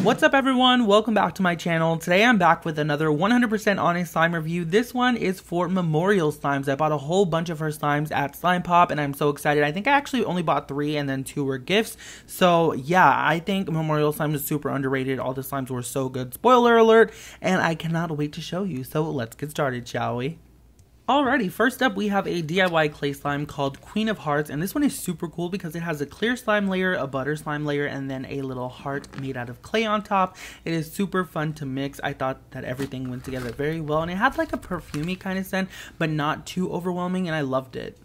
What's up everyone, welcome back to my channel. Today I'm back with another 100% honest slime review. This one is for Memorial Slimes. I bought a whole bunch of her slimes at Slime Pop and I'm so excited. I think I actually only bought 3 and then 2 were gifts. So yeah, I think Memorial Slimes is super underrated. All the slimes were so good. Spoiler alert, and I cannot wait to show you. So let's get started, shall we? Alrighty, first up we have a DIY clay slime called Queen of Hearts, and this one is super cool because it has a clear slime layer, a butter slime layer, and then a little heart made out of clay on top. It is super fun to mix. I thought that everything went together very well, and it had like a perfumey kind of scent, but not too overwhelming, and I loved it.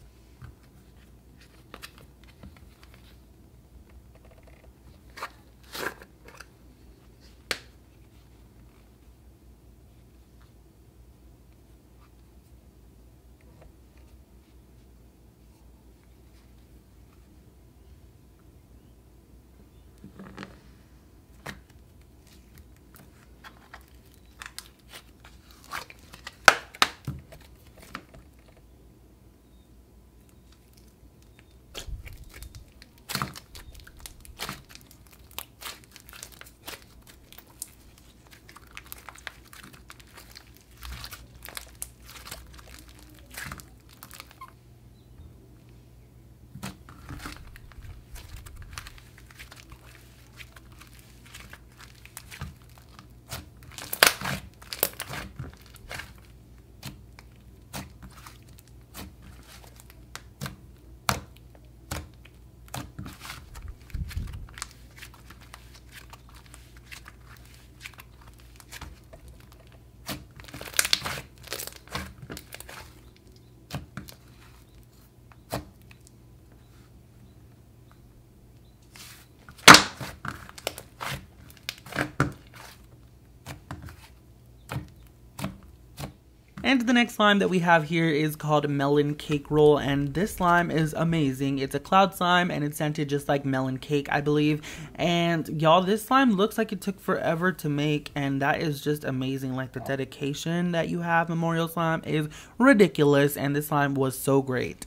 And the next slime that we have here is called Melon Cake Roll, and this slime is amazing. It's a cloud slime and it's scented just like melon cake, I believe. And y'all, this slime looks like it took forever to make, and that is just amazing. Like, the dedication that you have, Memorial Slime, is ridiculous, and this slime was so great.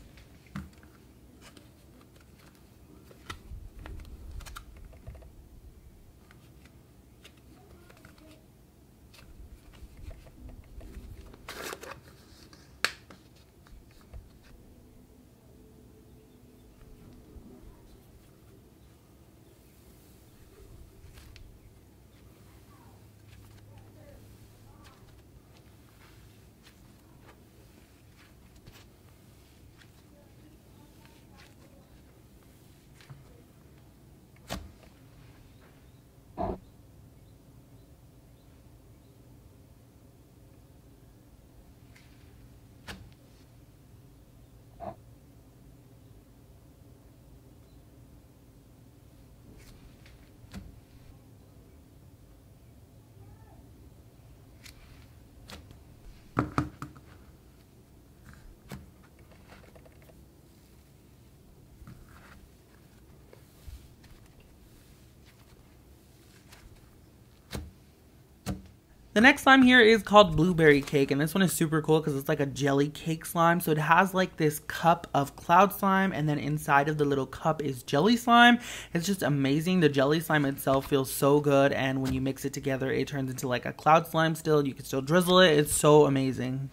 The next slime here is called Blueberry Cake, and this one is super cool because it's like a jelly cake slime. So it has like this cup of cloud slime, and then inside of the little cup is jelly slime. It's just amazing. The jelly slime itself feels so good, and when you mix it together, it turns into like a cloud slime still. You can still drizzle it. It's so amazing.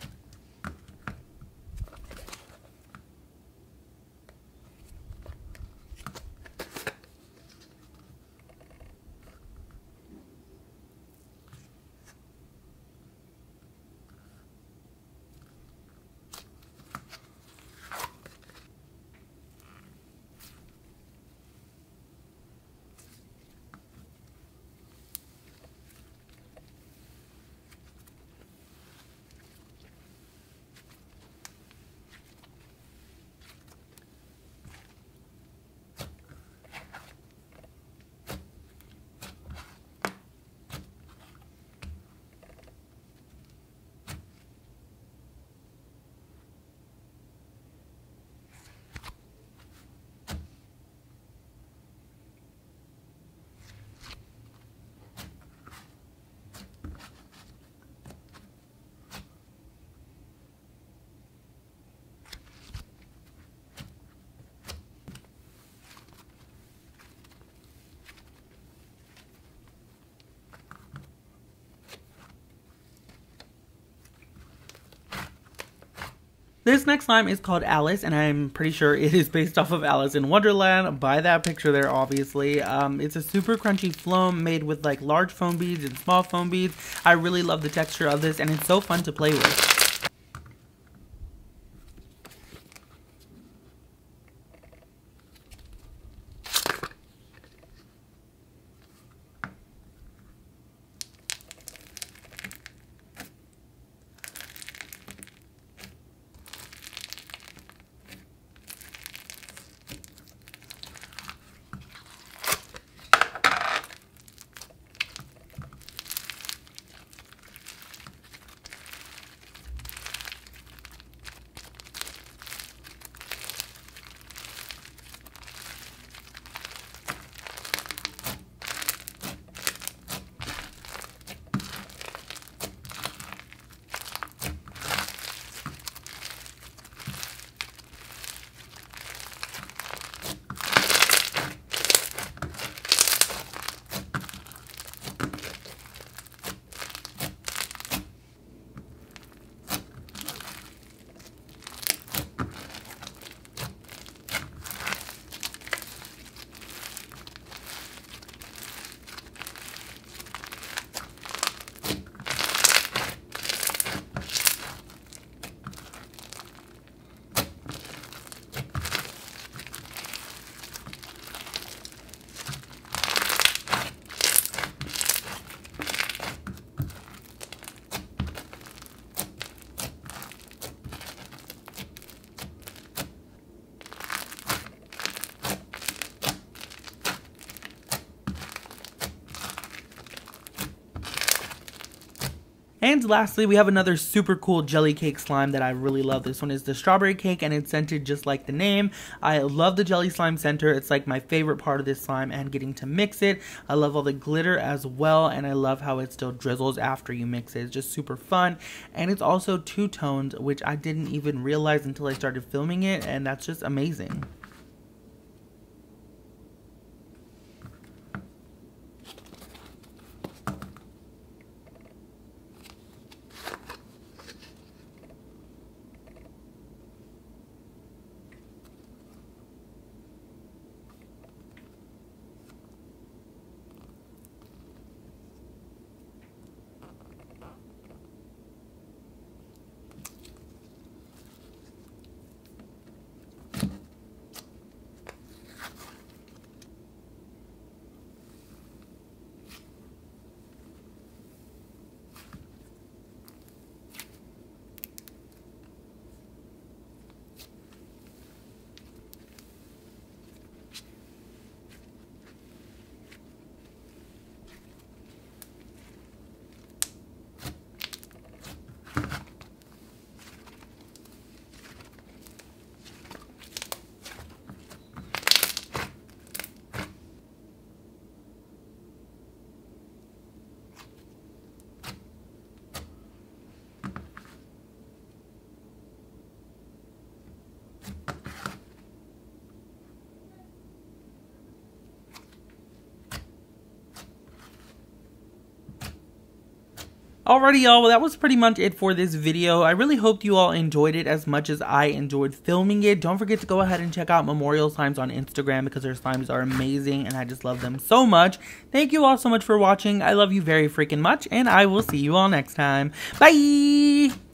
This next slime is called Alice, and I'm pretty sure it is based off of Alice in Wonderland by that picture there, obviously. It's a super crunchy foam made with like large foam beads and small foam beads. I really love the texture of this, and it's so fun to play with. And lastly, we have another super cool jelly cake slime that I really love. This one is the strawberry cake, and it's scented just like the name. I love the jelly slime center. It's like my favorite part of this slime, and getting to mix it. I love all the glitter as well, and I love how it still drizzles after you mix it. It's just super fun, and it's also two-toned, which I didn't even realize until I started filming it, and that's just amazing. Alrighty y'all, well that was pretty much it for this video. I really hope you all enjoyed it as much as I enjoyed filming it. Don't forget to go ahead and check out Memorial Slimes on Instagram because their slimes are amazing and I just love them so much. Thank you all so much for watching. I love you very freaking much, and I will see you all next time. Bye!